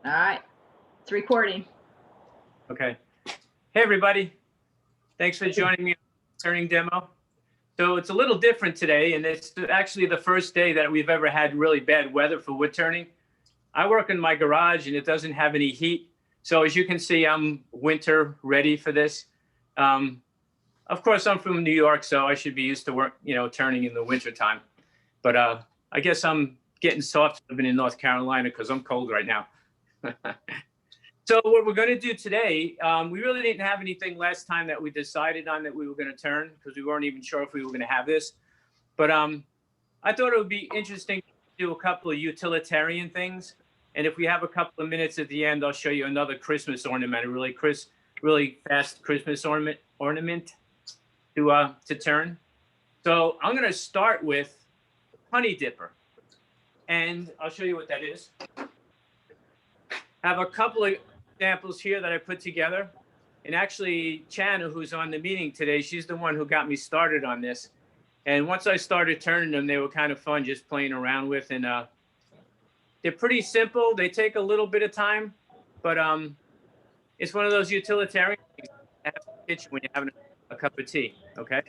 All right, it's recording. Okay. Hey, everybody. Thanks for joining me on the turning demo. So it's a little different today, and it's actually the first day that we've ever had really bad weather for wood turning. I work in my garage, and it doesn't have any heat. So as you can see, I'm winter ready for this. Of course, I'm from New York, so I should be used to work, turning in the winter time. But I guess I'm getting soft living in North Carolina because I'm cold right now. So what we're going to do today, we really didn't have anything last time that we decided on that we were going to turn because we weren't even sure if we were going to have this. But I thought it would be interesting to do a couple of utilitarian things. And if we have a couple of minutes at the end, I'll show you another Christmas ornament, a really fast Christmas ornament to turn. So I'm going to start with Honey Dipper. And I'll show you what that is. I have a couple of examples here that I put together. And actually, Chana, who's on the meeting today, she's the one who got me started on this. And once I started turning them, they were kind of fun just playing around with. And they're pretty simple. They take a little bit of time, but it's one of those utilitarian things you have in the kitchen when you're having a cup of tea, okay?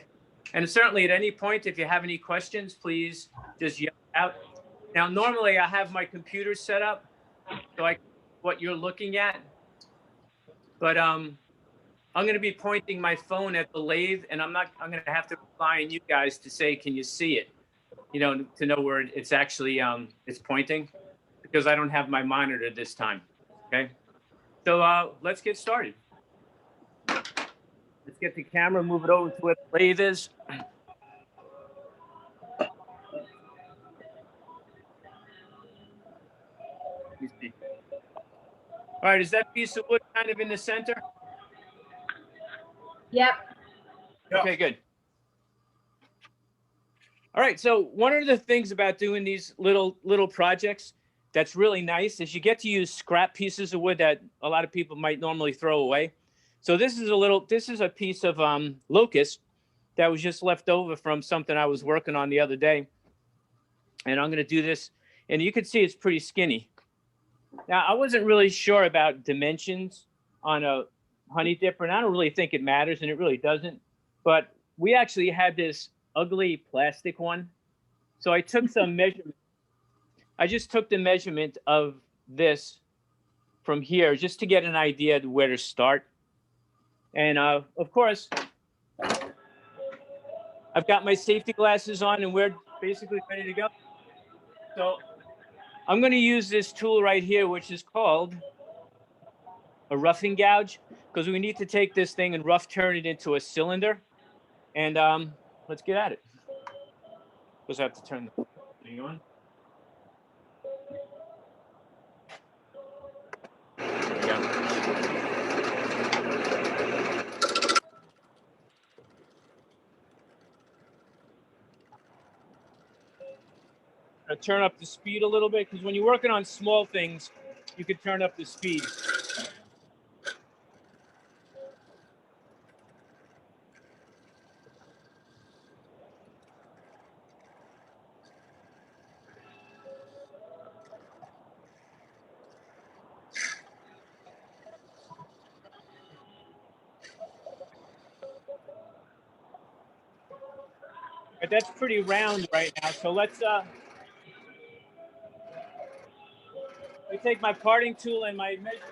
And certainly at any point, if you have any questions, please just yell out. Now, normally I have my computer set up so I can see what you're looking at, but I'm going to be pointing my phone at the lathe, and I'm going to have to rely on you guys to say, can you see it? To know where it's actually it's pointing, because I don't have my monitor this time. Okay, so let's get started. Let's get the camera, move it over to where the lathe is. Let me see. All right, is that piece of wood kind of in the center? Yep. Okay, good. All right, so one of the things about doing these little projects that's really nice is you get to use scrap pieces of wood that a lot of people might normally throw away. So this is a piece of locust that was just left over from something I was working on the other day. And I'm going to do this, and you can see it's pretty skinny. Now, I wasn't really sure about dimensions on a Honey Dipper, and I don't really think it matters, and it really doesn't. But we actually had this ugly plastic one. So I took some measurement. I just took the measurement of this from here just to get an idea of where to start. And of course, I've got my safety glasses on, and we're basically ready to go. So I'm going to use this tool right here, which is called a roughing gouge, because we need to take this thing and rough turn it into a cylinder. And let's get at it. Just have to turn the thing on. There we go. Turn up the speed a little bit, because when you're working on small things, you can turn up the speed. But that's pretty round right now. So let's take my parting tool and my measurement,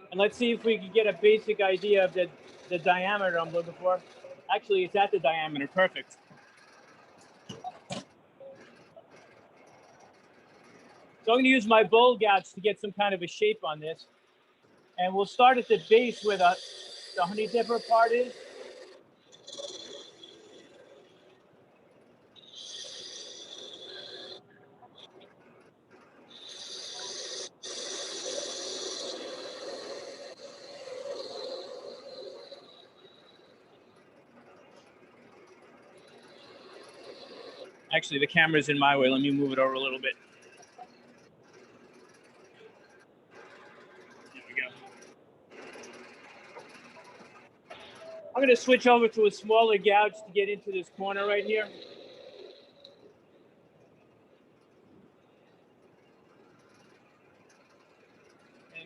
and let's see if we can get a basic idea of the diameter I'm looking for. Actually, it's at the diameter. Perfect. So I'm going to use my bowl gouge to get some kind of a shape on this. And we'll start at the base where the Honey Dipper part is. Actually, the camera's in my way. Let me move it over a little bit. There we go. I'm going to switch over to a smaller gouge to get into this corner right here.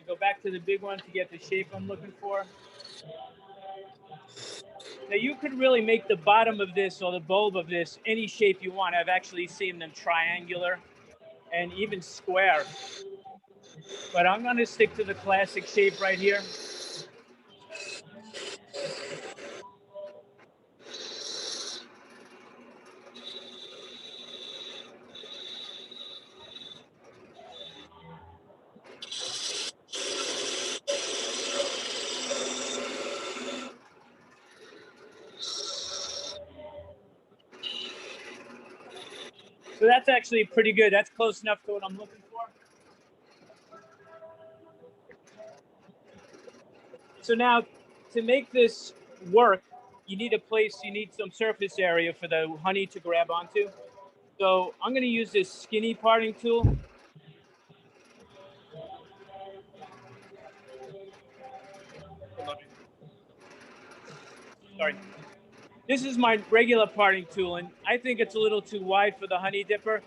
and go back to the big one to get the shape I'm looking for. Now you could really make the bottom of this or the bulb of this any shape you want. I've actually seen them triangular and even square. But I'm going to stick to the classic shape right here. So that's actually pretty good. That's close enough to what I'm looking for. So now to make this work, you need some surface area for the honey to grab onto. So I'm going to use this skinny parting tool. Sorry. This is my regular parting tool, and I think it's a little too wide for the honey dipper.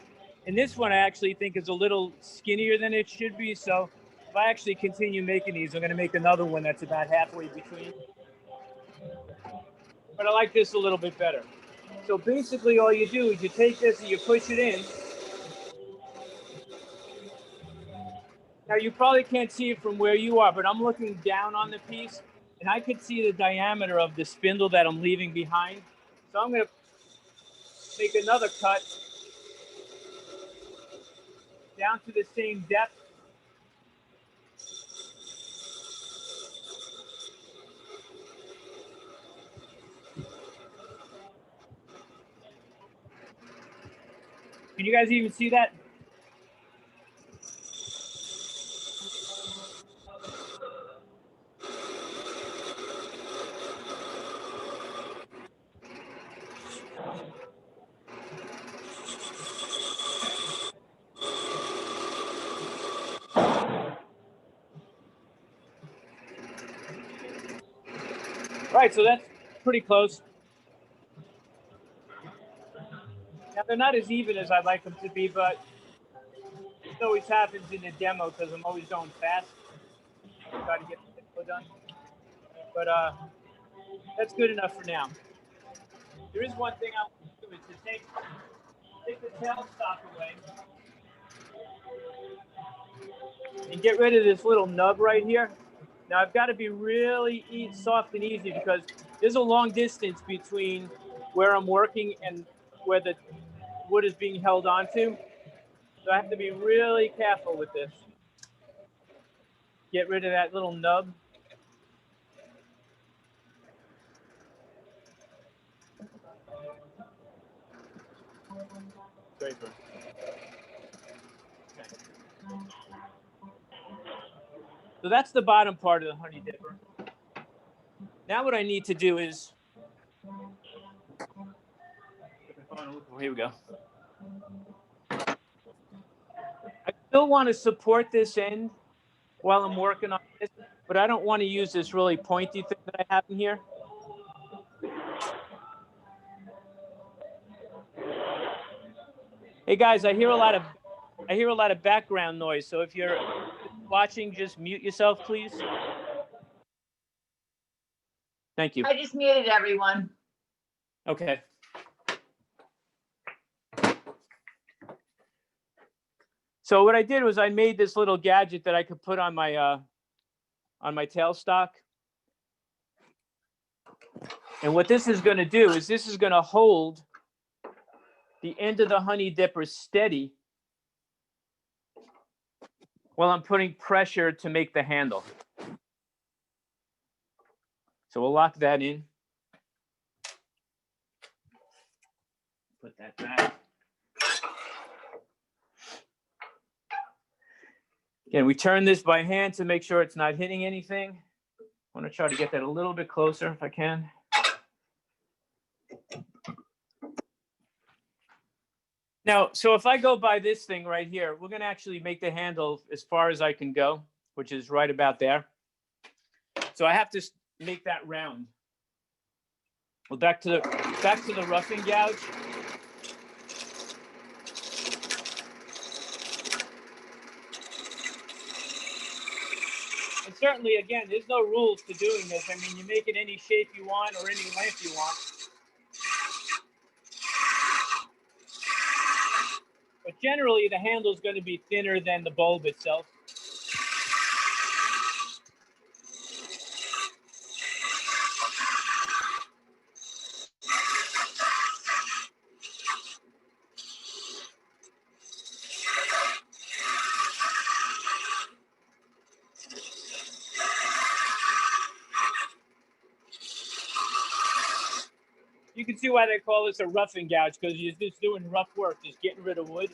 And this one I actually think is a little skinnier than it should be. So if I actually continue making these, I'm going to make another one that's about halfway between. But I like this a little bit better. So basically all you do is you take this and you push it in. Now you probably can't see it from where you are, but I'm looking down on the piece and I could see the diameter of the spindle that I'm leaving behind. So I'm going to make another cut down to the same depth. Can you guys even see that? Right, so that's pretty close. Now they're not as even as I'd like them to be, but it always happens in the demo because I'm always going fast. Try to get the demo done. But that's good enough for now. There is one thing I want to do is to take the tailstock away and get rid of this little nub right here. Now I've got to be really soft and easy because there's a long distance between where I'm working and where the wood is being held onto. So I have to be really careful with this. Get rid of that little nub. Draper. Okay. So that's the bottom part of the honey dipper. Now what I need to do is, here we go. I still want to support this end while I'm working on this, but I don't want to use this really pointy thing that I have in here. Hey guys, I hear a lot of background noise. So if you're watching, just mute yourself, please. Thank you. I just muted everyone. Okay. So what I did was I made this little gadget that I could put on my tailstock. And what this is going to do is this is going to hold the end of the honey dipper steady while I'm putting pressure to make the handle. So we'll lock that in. Put that back. Again, we turn this by hand to make sure it's not hitting anything. I want to try to get that a little bit closer if I can. Now, so if I go by this thing right here, we're going to actually make the handle as far as I can go, which is right about there. So I have to make that round. Well, back to the roughing gouge. certainly, again, there's no rules to doing this. I mean, you make it any shape you want or any length you want. But generally, the handle is going to be thinner than the bulb itself. You can see why they call this a roughing gouge, because you're just doing rough work, just getting rid of wood.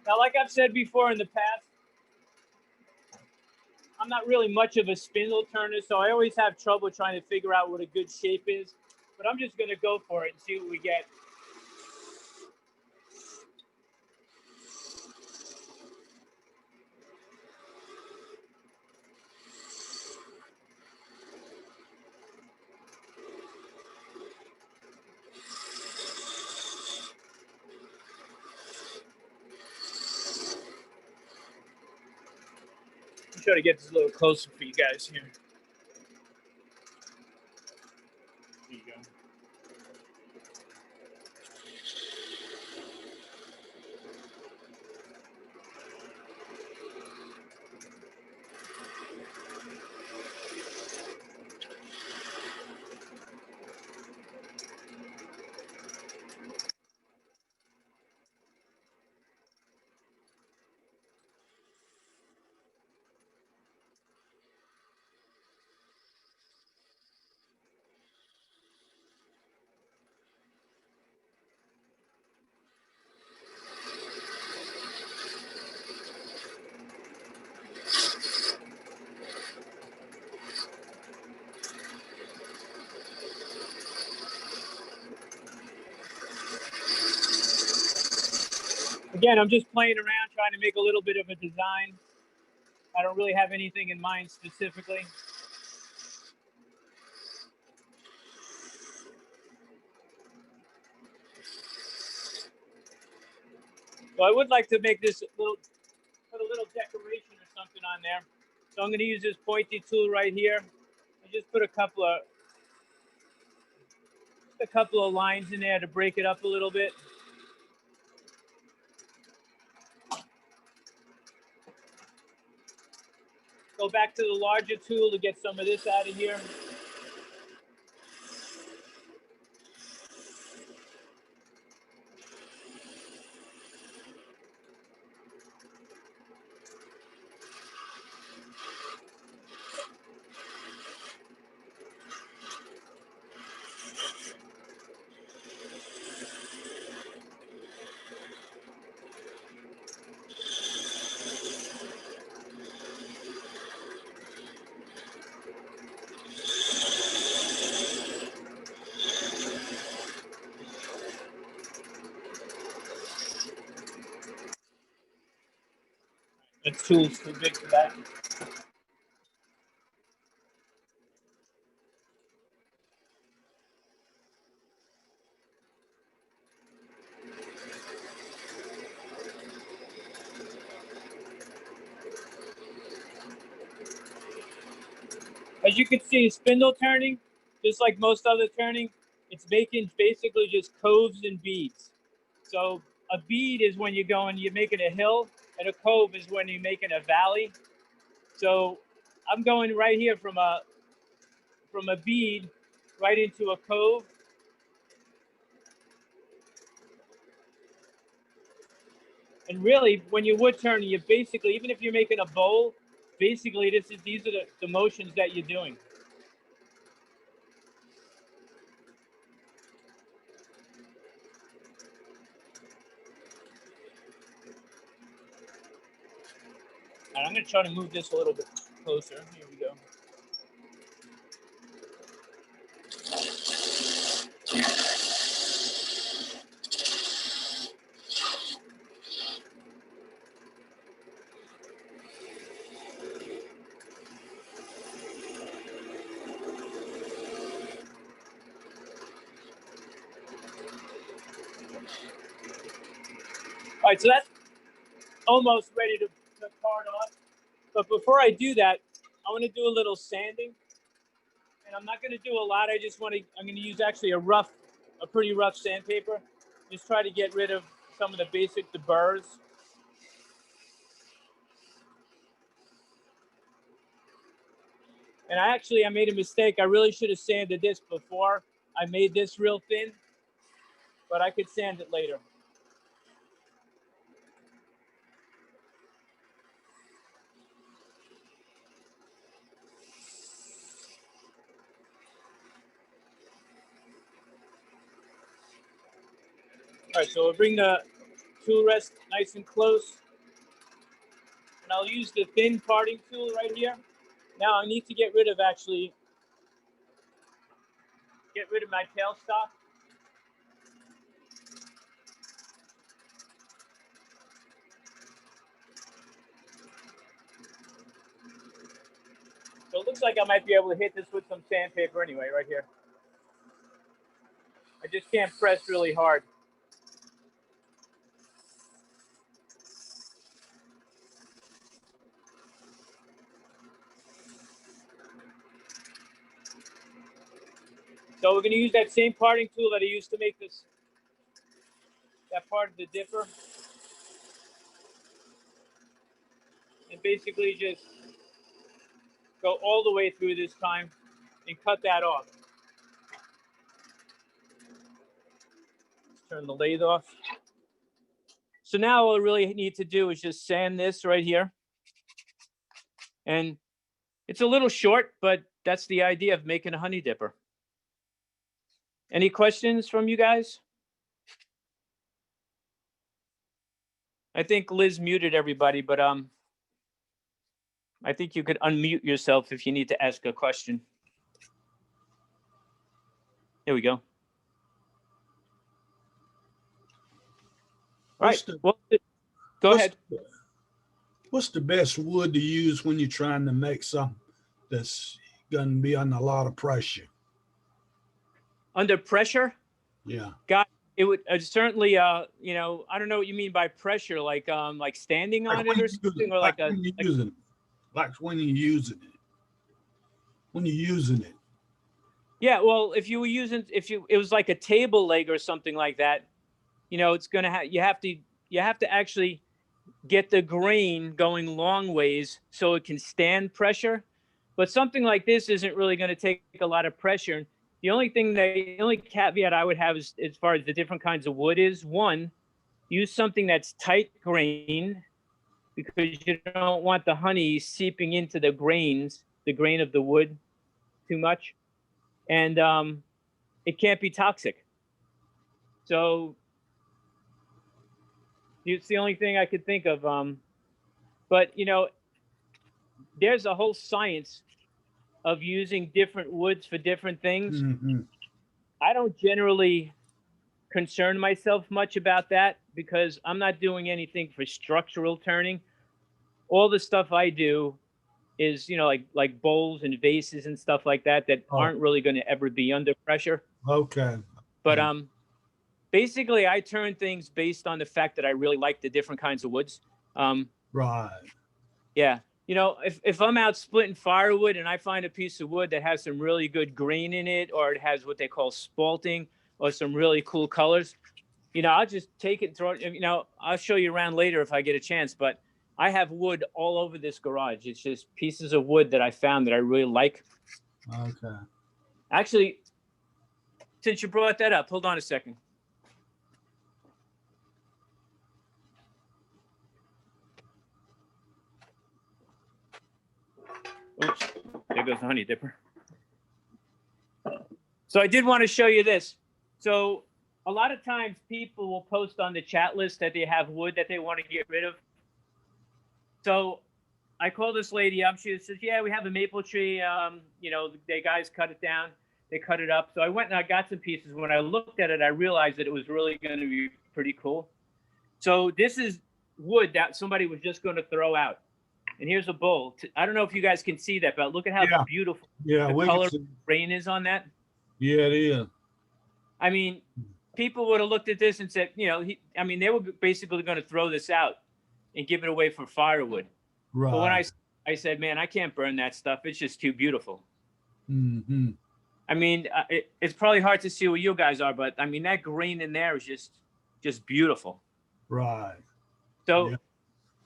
Now, like I've said before in the past, I'm not really much of a spindle turner, so I always have trouble trying to figure out what a good shape is. But I'm just going to go for it and see what we get. I'm trying to get this a little closer for you guys here. There you go. Again, I'm just playing around, trying to make a little bit of a design. I don't really have anything in mind specifically. So I would like to make this put a little decoration or something on there. So I'm going to use this pointy tool right here. I just put a couple of lines in there to break it up a little bit. Go back to the larger tool to get some of this out of here. The tool's too big for that. As you can see, spindle turning, just like most other turning, it's making basically just coves and beads. So a bead is when you're making a hill, and a cove is when you're making a valley. So I'm going right here from a bead right into a cove. And really, when you're wood turning, you basically, even if you're making a bowl, basically these are the motions that you're doing. And I'm going to try to move this a little bit closer. Here we go. All right, so that's almost ready to card off. But before I do that, I want to do a little sanding. And I'm not going to do a lot. I'm going to use actually a pretty rough sandpaper. Just try to get rid of some of the basic burrs. And I made a mistake. I really should have sanded this before I made this real thin, but I could sand it later. All right, so we'll bring the tool rest nice and close. And I'll use the thin parting tool right here. Now I need to get rid of my tailstock. So it looks like I might be able to hit this with some sandpaper anyway, right here. I just can't press really hard. So we're going to use that same parting tool that I used to make that part of the dipper. And basically just go all the way through this time and cut that off. Let's turn the lathe off. So now all I really need to do is just sand this right here. And it's a little short, but that's the idea of making a honey dipper. Any questions from you guys? I think Liz muted everybody, but I think you could unmute yourself if you need to ask a question. There we go. All right. Well, go ahead. What's the best wood to use when you're trying to make something that's going to be under a lot of pressure? Under pressure? Yeah. God, it would certainly, I don't know what you mean by pressure, like standing on it or something, or like when you're using it. Yeah, well, if it was like a table leg or something like that, it's gonna you have to actually get the grain going long ways so it can stand pressure. But something like this isn't really going to take a lot of pressure. The only caveat I would have is, as far as the different kinds of wood, is one, use something that's tight grain, because you don't want the honey seeping into the grain of the wood too much. And it can't be toxic. So it's the only thing I could think of. But there's a whole science of using different woods for different things. Mm-hmm. I don't generally concern myself much about that, because I'm not doing anything for structural turning. All the stuff I do is, like bowls and vases and stuff like that aren't really going to ever be under pressure. Okay. But basically, I turn things based on the fact that I really like the different kinds of woods. Right. Yeah. If I'm out splitting firewood and I find a piece of wood that has some really good grain in it, or it has what they call spalting, or some really cool colors, I'll just take it and throw it. I'll show you around later if I get a chance, but I have wood all over this garage. It's just pieces of wood that I found that I really like. Okay. Actually, since you brought that up, hold on a second. Oops, there goes the honey dipper. So I did want to show you this. So a lot of times people will post on the chat list that they have wood that they want to get rid of. So I call this lady up. She says, yeah, we have a maple tree. The guys cut it down. They cut it up. So I went and I got some pieces. When I looked at it, I realized that it was really going to be pretty cool. So this is wood that somebody was just going to throw out. And here's a bowl. I don't know if you guys can see that, but look at how beautiful the color grain is on that. Yeah, it is. I mean, people would have looked at this and said, you know, they were basically going to throw this out and give it away for firewood. Right. But when I said, man, I can't burn that stuff. It's just too beautiful. Mm-hmm. I mean, it's probably hard to see where you guys are, but I mean, that grain in there is just beautiful. Right. So,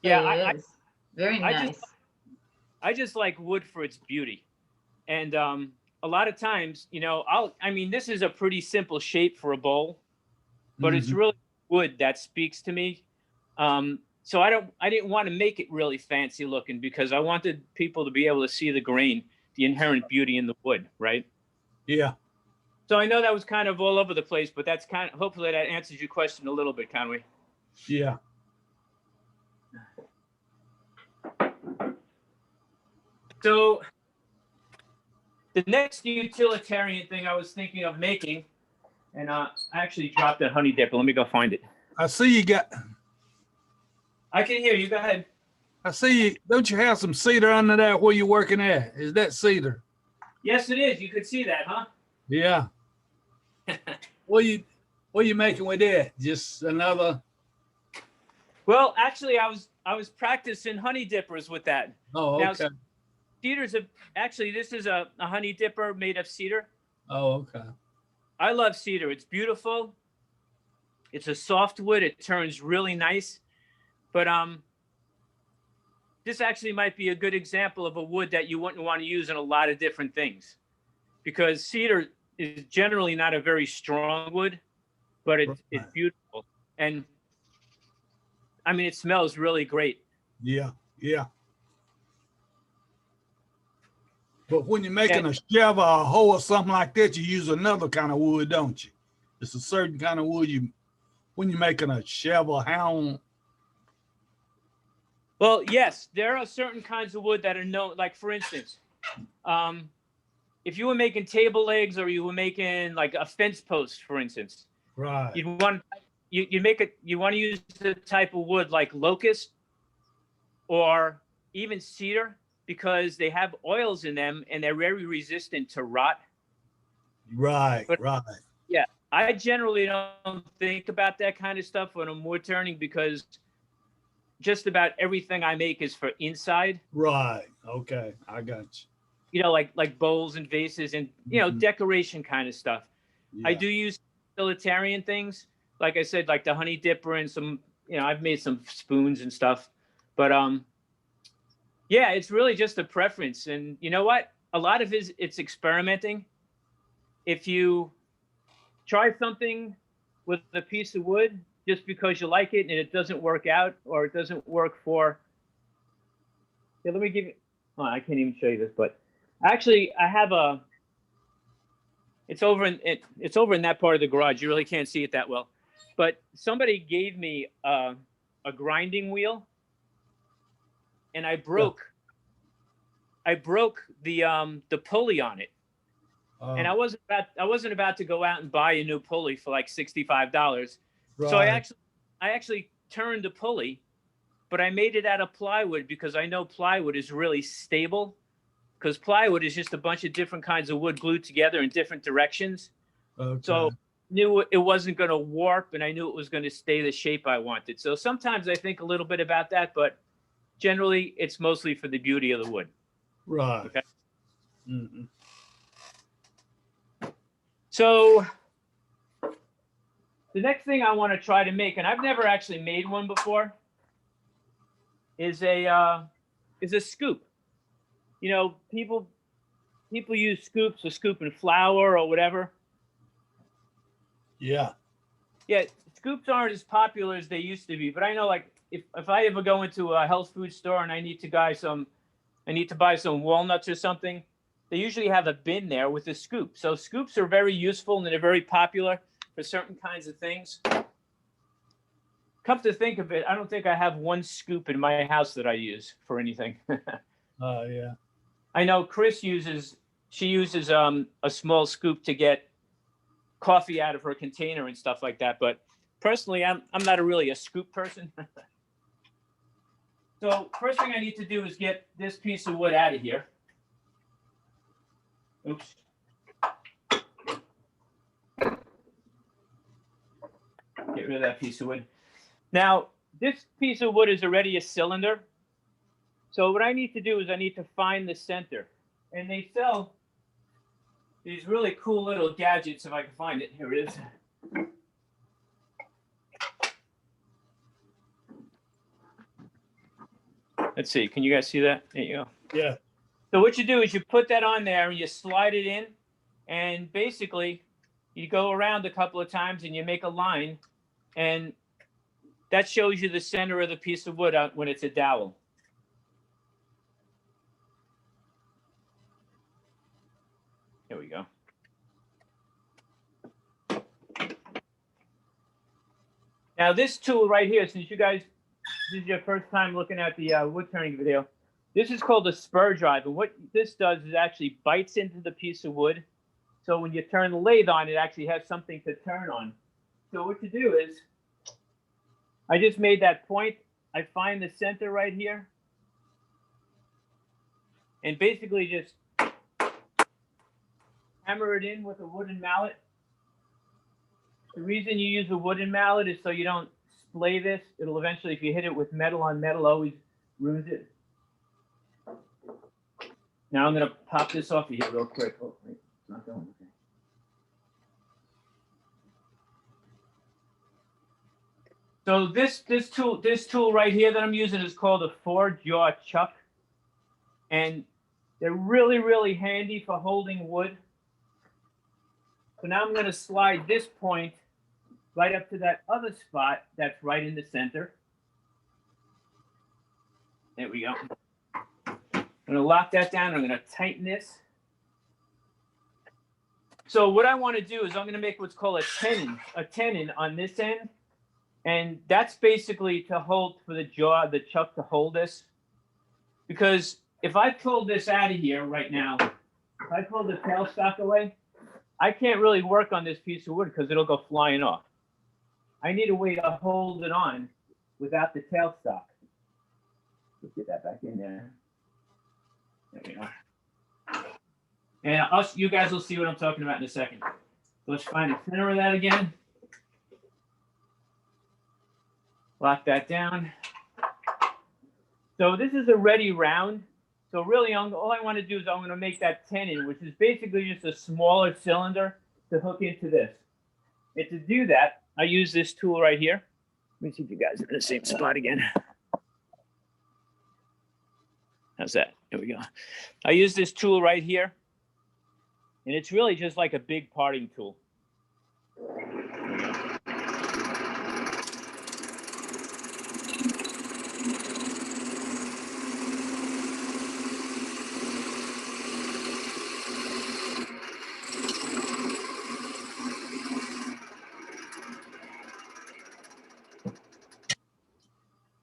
yeah, It is. Very nice. I just like wood for its beauty. And a lot of times, you know, this is a pretty simple shape for a bowl, but it's really wood that speaks to me. So I didn't want to make it really fancy looking because I wanted people to be able to see the grain, the inherent beauty in the wood, right? Yeah. So I know that was kind of all over the place, but that's hopefully that answers your question a little bit, Conway. Yeah. So the next utilitarian thing I was thinking of making, and I actually dropped a honey dipper. Let me go find it. I see you got. I can hear you. Go ahead. I see you. Don't you have some cedar under there where you're working at? Is that cedar? Yes, it is. You could see that, huh? Yeah. What are you making with that? Just another. Well, actually, I was practicing honey dippers with that. Oh, Now, okay. This is a honey dipper made of cedar. Oh, okay. I love cedar. It's beautiful. It's a soft wood. It turns really nice. But this actually might be a good example of a wood that you wouldn't want to use in a lot of different things, because cedar is generally not a very strong wood, but it's beautiful. And I mean, it smells really great. Yeah, yeah. But when you're making a shovel or a hoe or something like that, you use another kind of wood, don't you? It's a certain kind of wood when you're making a shovel, hound. Well, yes, there are certain kinds of wood that are known. Like, for instance, if you were making table legs or you were making like a fence post, for instance, Right. you want to use the type of wood like locust or even cedar, because they have oils in them and they're very resistant to rot. Right. Right. Yeah, I generally don't think about that kind of stuff when I'm wood turning, because just about everything I make is for inside. Right. Okay. I got you. You know, like bowls and vases and, decoration kind of stuff. Yeah. I do use utilitarian things. Like I said, like the honey dipper and some, I've made some spoons and stuff. But yeah, it's really just a preference. And you know what? A lot of it's experimenting. If you try something with a piece of wood just because you like it and it doesn't work out, or it doesn't work for, let me give you, I can't even show you this, but actually I have it's over in that part of the garage. You really can't see it that well, but somebody gave me a grinding wheel, and I broke the pulley on it. And I wasn't about to go out and buy a new pulley for like $65. Right. So I actually turned the pulley, but I made it out of plywood, because I know plywood is really stable, because plywood is just a bunch of different kinds of wood glued together in different directions. Okay. So I knew it wasn't going to warp, and I knew it was going to stay the shape I wanted. So sometimes I think a little bit about that, but generally it's mostly for the beauty of the wood. Right. Okay. Mm-hmm. So the next thing I want to try to make, and I've never actually made one before, is a scoop. People use scoops for scooping flour or whatever. Yeah. Yeah, scoops aren't as popular as they used to be, but I know, like, if I ever go into a health food store and I need to buy some walnuts or something, they usually have a bin there with a scoop. So scoops are very useful and they're very popular for certain kinds of things. Come to think of it, I don't think I have one scoop in my house that I use for anything. Yeah. I know Chris uses a small scoop to get coffee out of her container and stuff like that. But personally, I'm not really a scoop person. So first thing I need to do is get this piece of wood out of here. Oops. Get rid of that piece of wood. Now, this piece of wood is already a cylinder. So what I need to do is I need to find the center. And they sell these really cool little gadgets, if I can find it. Here it is. Let's see. Can you guys see that? There you go. Yeah. So what you do is you put that on there and you slide it in. And basically, you go around a couple of times and you make a line. And that shows you the center of the piece of wood out when it's a dowel. Here we go. Now this tool right here, since you guys, this is your first time looking at the wood turning video, this is called a spur drive. And what this does is actually bites into the piece of wood. So when you turn the lathe on, it actually has something to turn on. So what you do is, I just made that point. I find the center right here. And basically just hammer it in with a wooden mallet. The reason you use a wooden mallet is so you don't splay this. It'll eventually, if you hit it with metal on metal, always ruins it. Now I'm going to pop this off of here real quick. Oh, wait, it's not going. Okay. So this tool right here that I'm using is called a 4-jaw chuck. And they're really, really handy for holding wood. So now I'm going to slide this point right up to that other spot that's right in the center. There we go. I'm going to lock that down. I'm going to tighten this. So what I want to do is I'm going to make what's called a tenon on this end. And that's basically to hold for the jaw, the chuck to hold this. Because if I pull this out of here right now, if I pull the tailstock away, I can't really work on this piece of wood because it'll go flying off. I need a way to hold it on without the tailstock. Let's get that back in there. There we go. And you guys will see what I'm talking about in a second. So let's find the center of that again. Lock that down. So this is already round. So really, all I want to do is I'm going to make that tenon, which is basically just a smaller cylinder to hook into this. And to do that, I use this tool right here. Let me see if you guys are in the same spot again. How's that? Here we go. I use this tool right here. And it's really just like a big parting tool.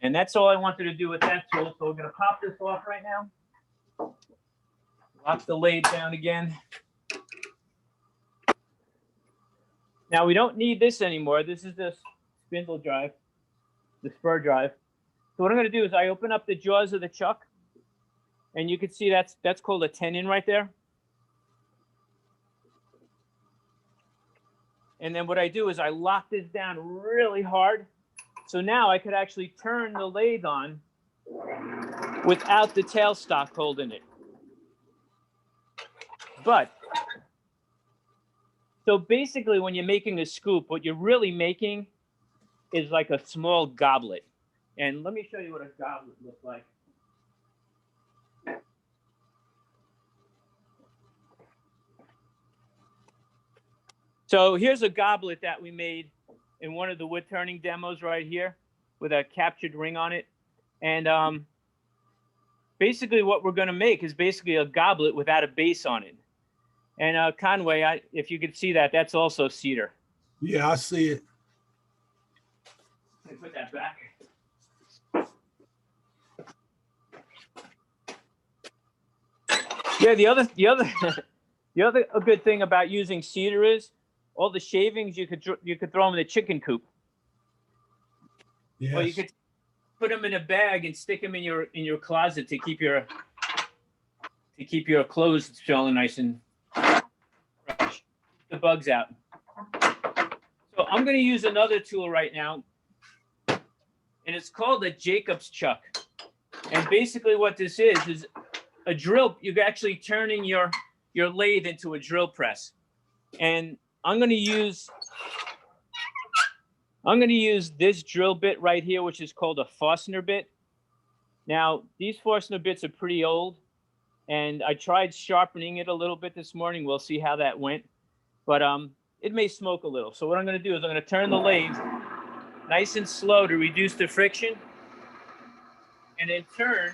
And that's all I wanted to do with that tool. So we're going to pop this off right now. Lock the lathe down again. Now we don't need this anymore. This is the spindle drive, the spur drive. So what I'm going to do is I open up the jaws of the chuck. And you can see that's called a tenon right there. And then what I do is I lock this down really hard. So now I could actually turn the lathe on without the tailstock holding it. But, so basically when you're making a scoop, what you're really making is like a small goblet. And let me show you what a goblet looks like. So here's a goblet that we made in one of the wood turning demos right here with a captured ring on it. And basically what we're going to make is basically a goblet without a base on it. And Conway, if you could see that, that's also cedar. Yeah, I see it. Let me put that back. Yeah, the other good thing about using cedar is all the shavings you could throw them in the chicken coop. Yes. Or you could put them in a bag and stick them in your closet to keep your clothes smelling nice and fresh. The bugs out. So I'm going to use another tool right now, and it's called a Jacob's chuck. And basically what this is a drill. You're actually turning your lathe into a drill press. And I'm going to use this drill bit right here, which is called a Forstner bit. Now, these Forstner bits are pretty old, and I tried sharpening it a little bit this morning. We'll see how that went. But it may smoke a little. So what I'm going to do is I'm going to turn the lathe nice and slow to reduce the friction, and then turn.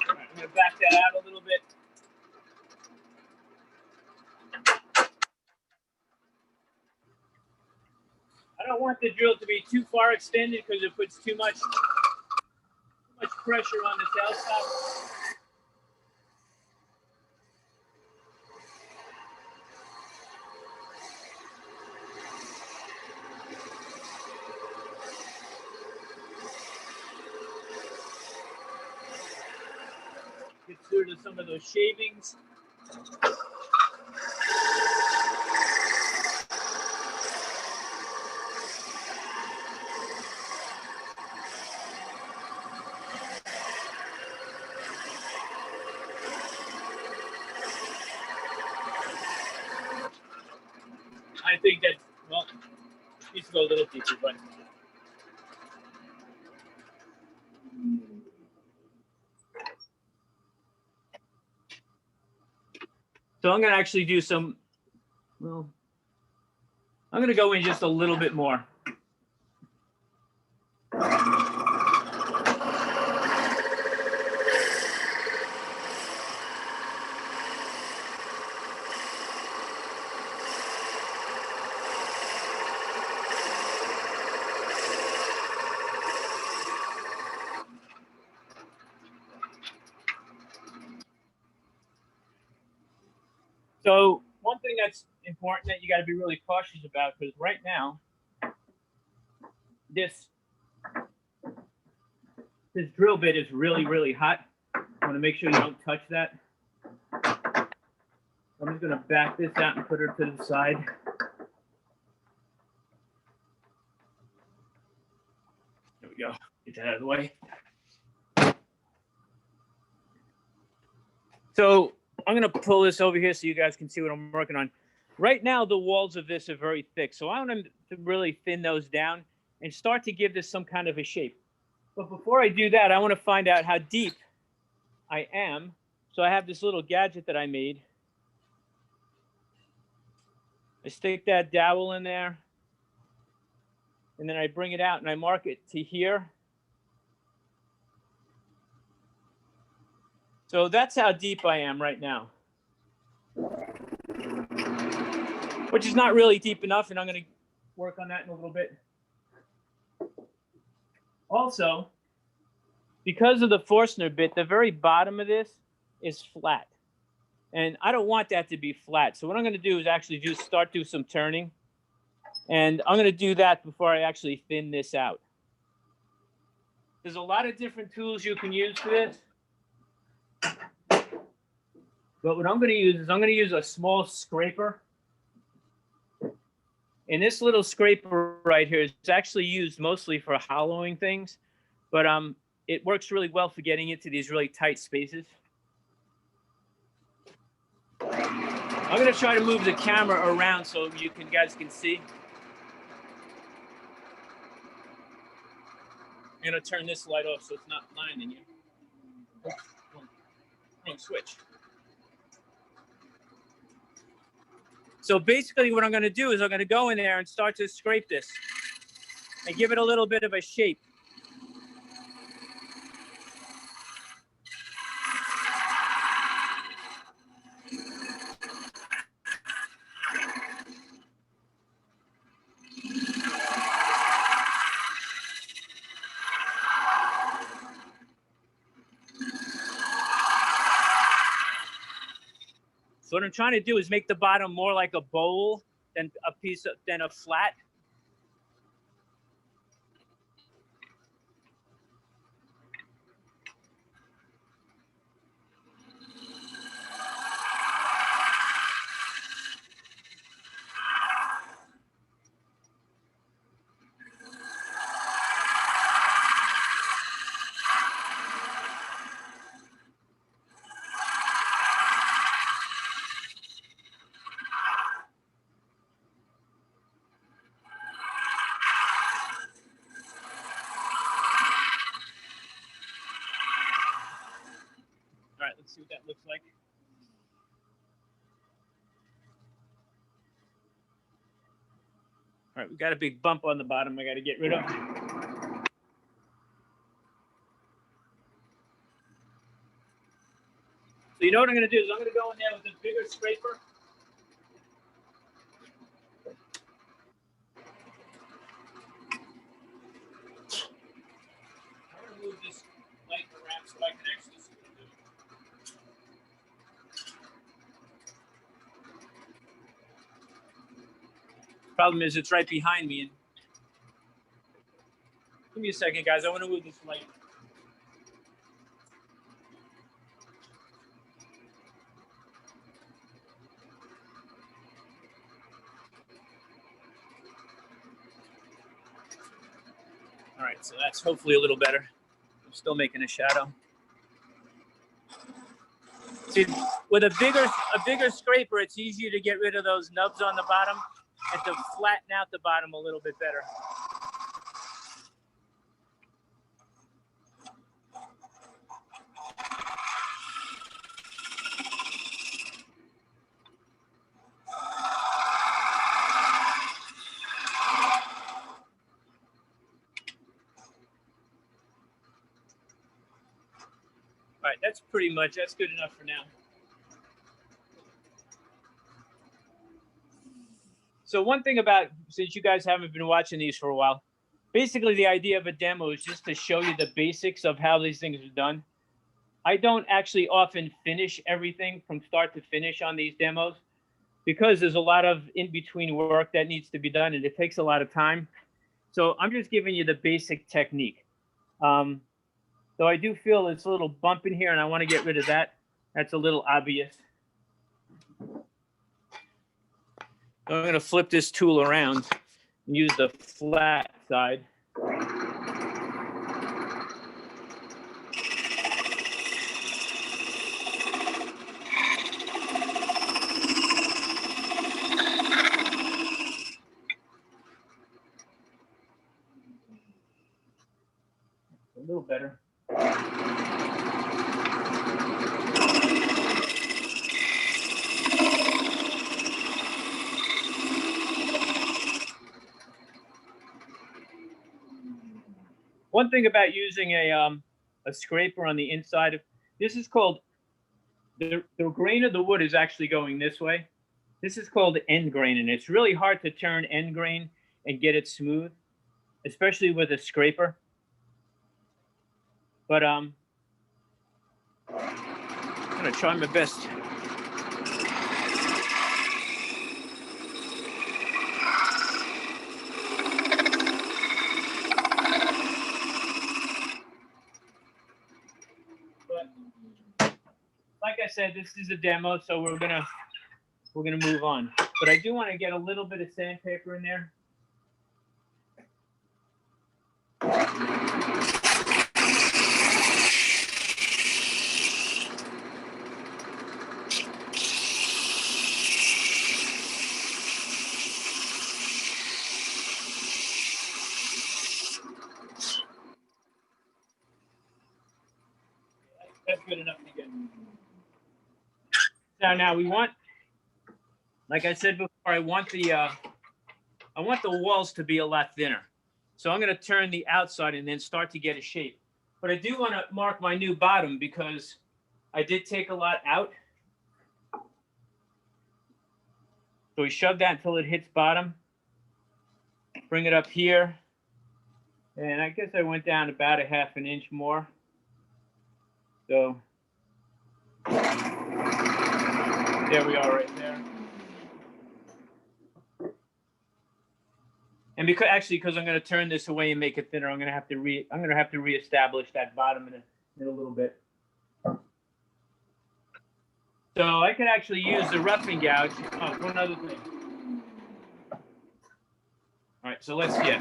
I'm going to back that out a little bit. I don't want the drill to be too far extended because it puts too much pressure on the tailstop. Get through to some of those shavings. I think that, well, needs to go a little deeper, but so I'm going to actually do some, well, I'm going to go in just a little bit more. So one thing that's important that you got to be really cautious about, because right now, this drill bit is really, really hot. I want to make sure you don't touch that. I'm just going to back this out and put her to the side. There we go. Get that out of the way. So I'm going to pull this over here so you guys can see what I'm working on. Right now, the walls of this are very thick. So I want to really thin those down and start to give this some kind of a shape. But before I do that, I want to find out how deep I am. So I have this little gadget that I made. I stick that dowel in there, and then I bring it out and I mark it to here. So that's how deep I am right now, which is not really deep enough, and I'm going to work on that in a little bit. Also, because of the Forstner bit, the very bottom of this is flat, and I don't want that to be flat. So what I'm going to do is actually start some turning, and I'm going to do that before I actually thin this out. There's a lot of different tools you can use for this. But what I'm going to use is I'm going to use a small scraper. And this little scraper right here is actually used mostly for hollowing things, but it works really well for getting into these really tight spaces. I'm going to try to move the camera around so you guys can see. I'm going to turn this light off so it's not blinding you. Wrong switch. So basically what I'm going to do is I'm going to go in there and start to scrape this and give it a little bit of a shape. So what I'm trying to do is make the bottom more like a bowl than a flat. All right, let's see what that looks like. All right, we got a big bump on the bottom I got to get rid of. So you know what I'm going to do is I'm going to go in there with a bigger scraper. I'm going to move this light around so I can actually see what I'm doing. Problem is it's right behind me. And give me a second, guys. I want to move this light. All right, so that's hopefully a little better. I'm still making a shadow. See, with a bigger scraper, it's easier to get rid of those nubs on the bottom and to flatten out the bottom a little bit better. All right, that's good enough for now. So one thing about, since you guys haven't been watching these for a while, basically the idea of a demo is just to show you the basics of how these things are done. I don't actually often finish everything from start to finish on these demos because there's a lot of in-between work that needs to be done and it takes a lot of time. So I'm just giving you the basic technique. Though I do feel it's a little bump in here and I want to get rid of that. That's a little obvious. I'm going to flip this tool around and use the flat side. A little better. One thing about using a scraper on the inside of this is called the grain of the wood is actually going this way. This is called end grain, and it's really hard to turn end grain and get it smooth, especially with a scraper. But I'm gonna try my best. Like I said, this is a demo, so we're gonna move on. But I do want to get a little bit of sandpaper in there. That's good enough to get. Now we want like I said before, I want the walls to be a lot thinner. So I'm going to turn the outside and then start to get a shape. But I do want to mark my new bottom because I did take a lot out. So we shove that until it hits bottom. Bring it up here. And I guess I went down about a ½ an inch more. So there we are right there. And because I'm going to turn this away and make it thinner, I'm going to have to reestablish that bottom in a little bit. So I could actually use the roughing gouge. Oh, one other thing. All right, so let's do it.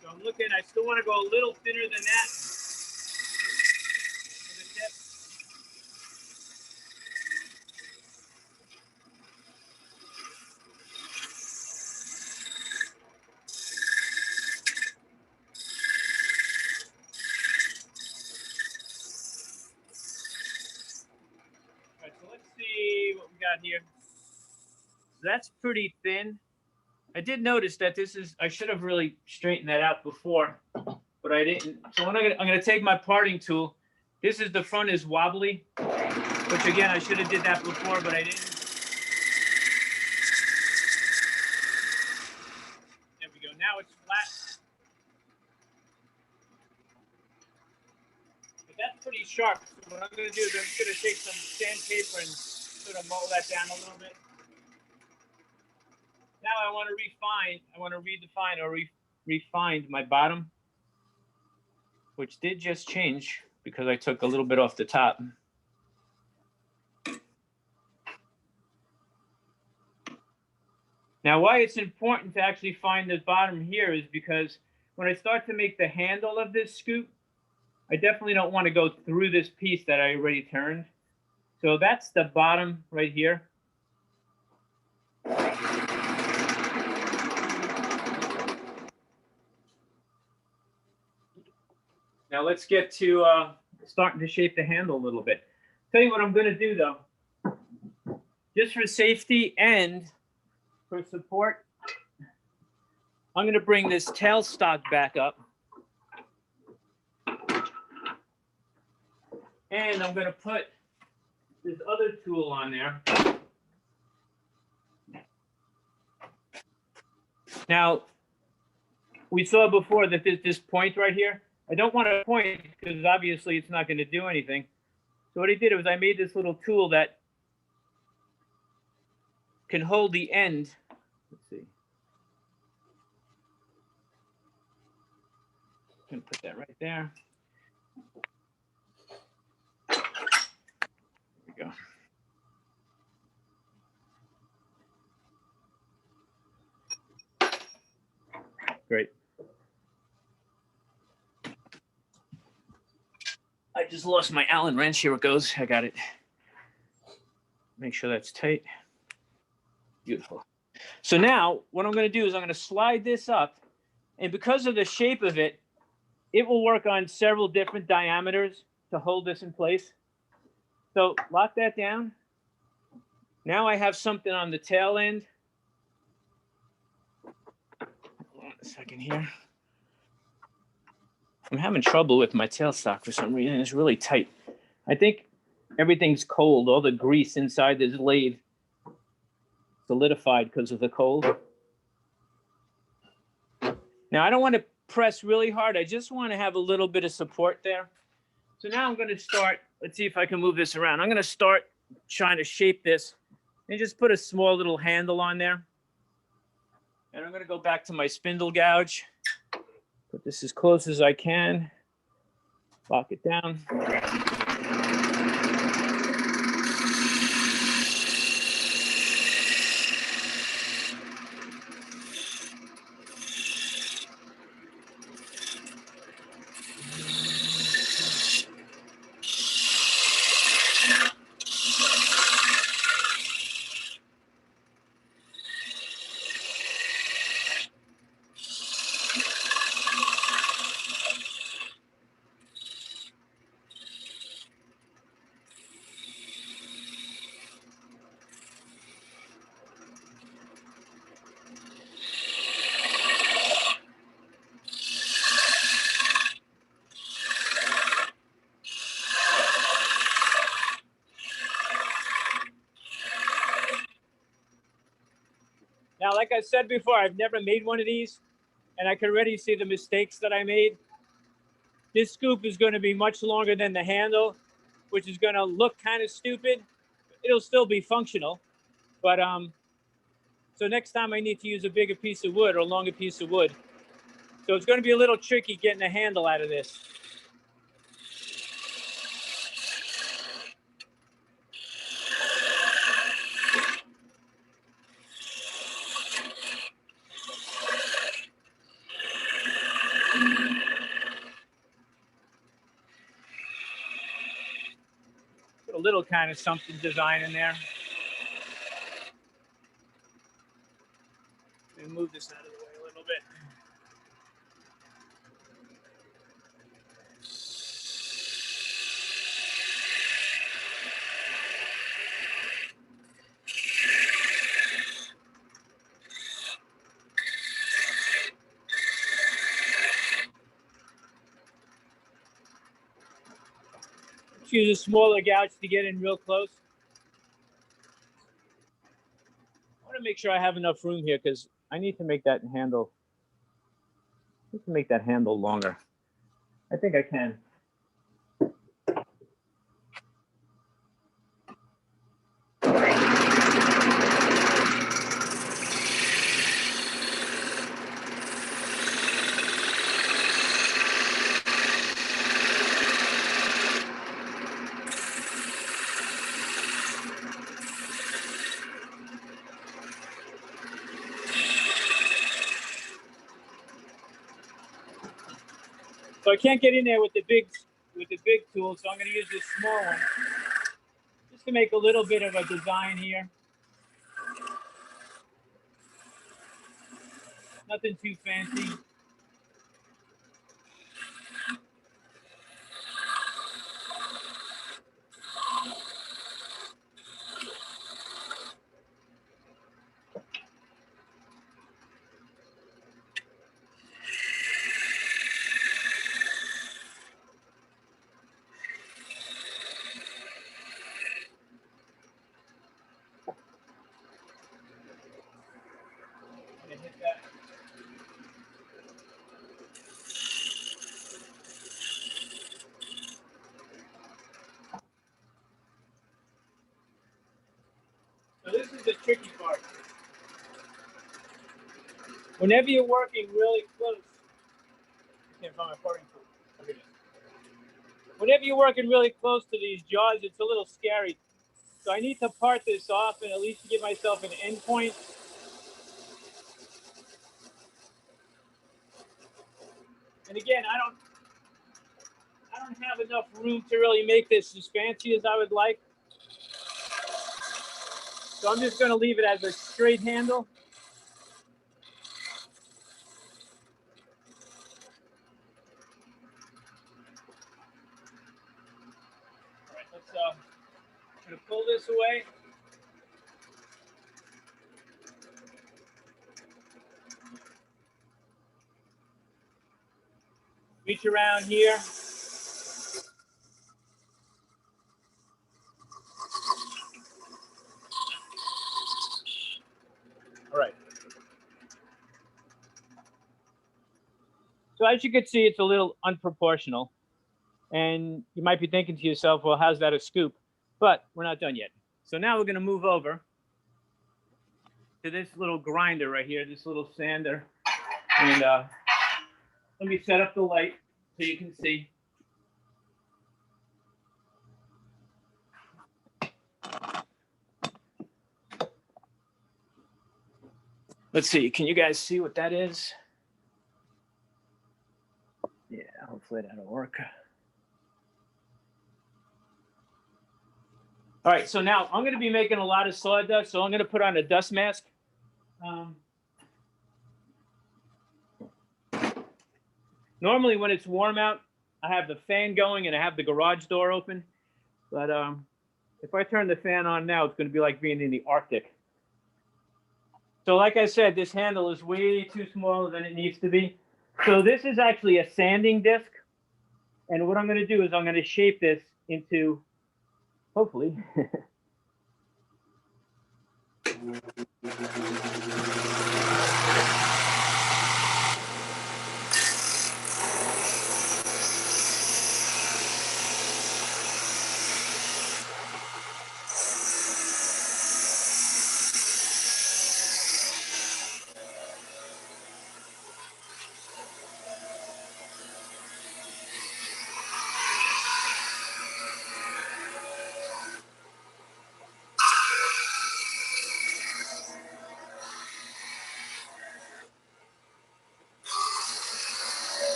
So I'm looking, I still want to go a little thinner than that. For the tip. All right, so let's see what we got here. That's pretty thin. I did notice that I should have really straightened that out before, but I didn't. So I'm gonna take my parting tool. The front is wobbly, which again, I should have did that before, but I didn't. There we go, now it's flat. But that's pretty sharp. So what I'm gonna do is I'm just gonna take some sandpaper and sort of mold that down a little bit. Now I want to redefine or refine my bottom, which did just change because I took a little bit off the top. Now, why it's important to actually find the bottom here is because when I start to make the handle of this scoop, I definitely don't want to go through this piece that I already turned. So that's the bottom right here. Now let's get to starting to shape the handle a little bit. Tell you what I'm going to do though, just for safety and for support, I'm going to bring this tailstock back up. And I'm going to put this other tool on there. Now, we saw before that this point right here, I don't want to point because obviously it's not going to do anything. So what I did was I made this little tool that can hold the end. Let's see. I'm going to put that right there. There we go. Great. I just lost my Allen wrench. Here it goes. I got it. Make sure that's tight. Beautiful. So now what I'm going to do is I'm going to slide this up. And because of the shape of it, it will work on several different diameters to hold this in place. So lock that down. Now I have something on the tail end a second here. I'm having trouble with my tailstock for some reason. It's really tight. I think everything's cold. All the grease inside is laid solidified because of the cold. Now, I don't want to press really hard. I just want to have a little bit of support there. So now I'm going to start. Let's see if I can move this around. I'm going to start trying to shape this and just put a small little handle on there. And I'm going to go back to my spindle gouge. Put this as close as I can. Lock it down. Now, like I said before, I've never made one of these, and I can already see the mistakes that I made. This scoop is going to be much longer than the handle, which is going to look kind of stupid. It'll still be functional, but so next time I need to use a bigger piece of wood or a longer piece of wood. So it's going to be a little tricky getting a handle out of this. Put a little kind of something design in there. And move this out of the way a little bit. Let's use a smaller gouge to get in real close. I want to make sure I have enough room here because I need to make that handle. I need to make that handle longer. I think I can. So I can't get in there with the big tool, so I'm going to use this small one just to make a little bit of a design here. Nothing too fancy. Hit that. So this is the tricky part. Whenever you're working really close, I can't find my parting tool. Okay. Whenever you're working really close to these jaws, it's a little scary. So I need to part this off and at least give myself an end point. And again, I don't have enough room to really make this as fancy as I would like. So I'm just going to leave it as a straight handle. All right, let's I'm going to pull this away. reach around here. All right. So as you can see, it's a little unproportional. And you might be thinking to yourself, well, how's that a scoop? But we're not done yet. So now we're going to move over to this little grinder right here, this little sander. And let me set up the light so you can see. Let's see, can you guys see what that is? Yeah, hopefully that'll work. All right, so now I'm going to be making a lot of sawdust, so I'm going to put on a dust mask. Normally when it's warm out, I have the fan going and I have the garage door open. But if I turn the fan on now, it's going to be like being in the Arctic. So like I said, this handle is way too small than it needs to be. So this is actually a sanding disc. And what I'm going to do is I'm going to shape this into, hopefully,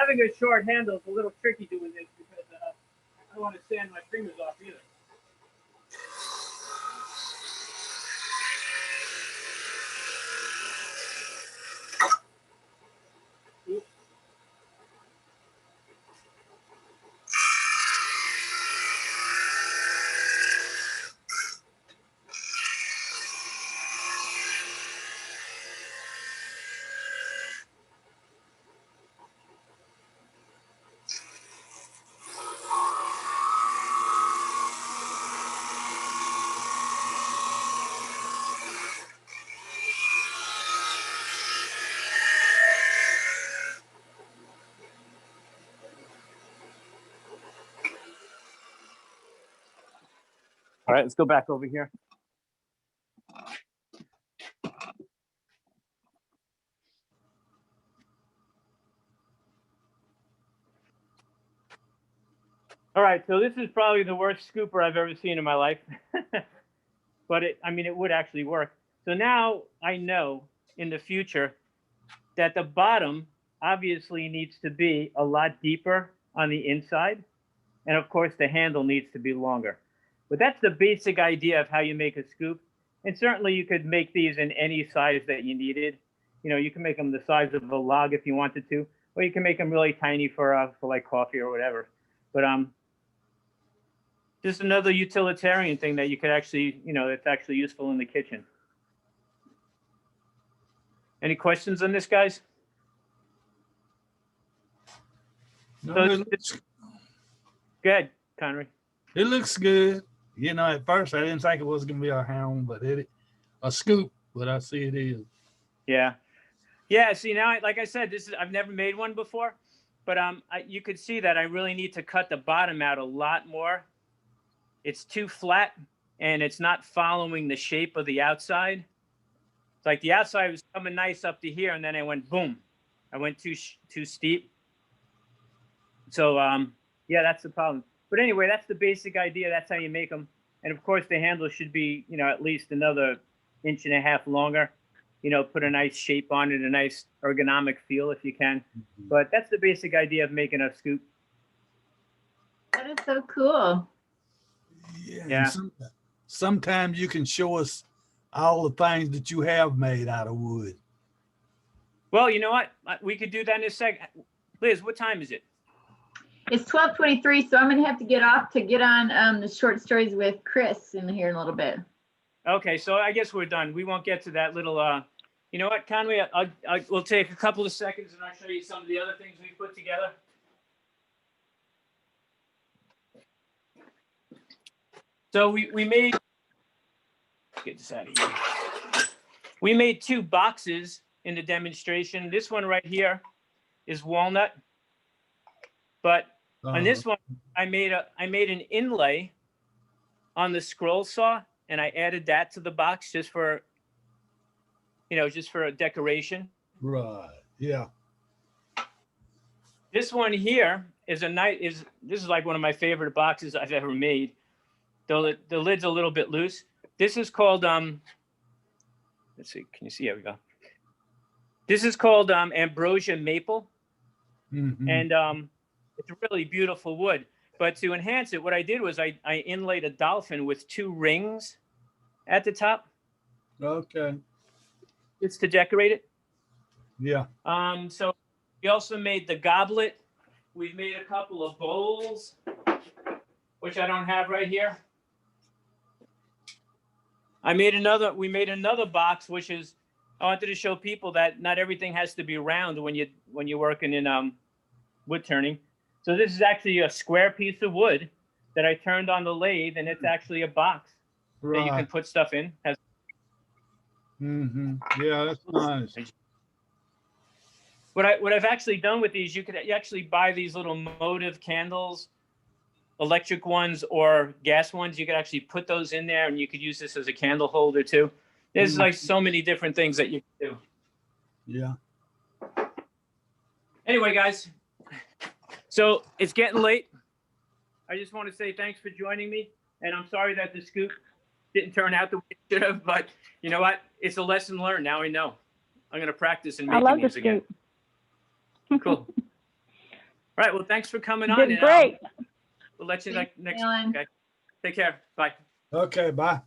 having a short handle is a little tricky doing this because I don't want to sand my fingers off either. Oops. All right, let's go back over here. All right, so this is probably the worst scooper I've ever seen in my life. But I mean, it would actually work. So now I know in the future that the bottom obviously needs to be a lot deeper on the inside. And of course, the handle needs to be longer. But that's the basic idea of how you make a scoop. And certainly you could make these in any size that you needed. You know, you can make them the size of a log if you wanted to, or you can make them really tiny for like coffee or whatever. But just another utilitarian thing that you could actually, you know, that's actually useful in the kitchen. Any questions on this, guys? No, So it looks, Go ahead, Connery. it looks good. You know, at first I didn't think it was gonna be a hound, but a scoop. But I see it is. Yeah. Yeah. See, now, like I said, I've never made one before, but you could see that I really need to cut the bottom out a lot more. It's too flat and it's not following the shape of the outside. It's like the outside was coming nice up to here, and then I went boom. I went too steep. So yeah, that's the problem. But anyway, that's the basic idea. That's how you make them. And of course, the handle should be, you know, at least another 1.5 inches longer. You know, put a nice shape on it, a nice ergonomic feel if you can. But that's the basic idea of making a scoop. That is so cool. Yeah. Sometimes you can show us all the things that you have made out of wood. Well, you know what? We could do that in a second. Liz, what time is it? It's 12:23, so I'm gonna have to get off to get on the short stories with Chris in here in a little bit. Okay, so I guess we're done. We won't get to that little, you know what, Conway, we'll take a couple of seconds and I'll show you some of the other things we put together. So we made, get this out of here. We made 2 boxes in the demonstration. This one right here is walnut, but on this one, I made an inlay on the scroll saw, and I added that to the box just for, you know, just for a decoration. Right. Yeah. This one here is this is like one of my favorite boxes I've ever made. Though the lid's a little bit loose. This is called let's see, can you see? Here we go. This is called ambrosia maple, Mhm. and it's a really beautiful wood. But to enhance it, what I did was I inlaid a dolphin with 2 rings at the top. Okay. It's to decorate it. Yeah. So we also made the goblet. We've made a couple of bowls, which I don't have right here. We made another box, which is, I wanted to show people that not everything has to be round when you're working in wood turning. So this is actually a square piece of wood that I turned on the lathe, and it's actually a box that you can Right. put stuff in. Yeah, that's nice. What I've actually done with these, you actually buy these little motive candles, electric ones or gas ones. You could actually put those in there, and you could use this as a candle holder too. There's like so many different things that you can do. Yeah. Anyway, guys, so it's getting late. I just want to say thanks for joining me, and I'm sorry that the scoop didn't turn out the way it should have, but you know what? It's a lesson learned. Now I know. I'm going to practice and I make love the these again. scoop. Cool. All right. Well, thanks for coming on. Did and, great. We'll let you Thanks, next. Alan. Okay. Take care. Bye. Okay. Bye.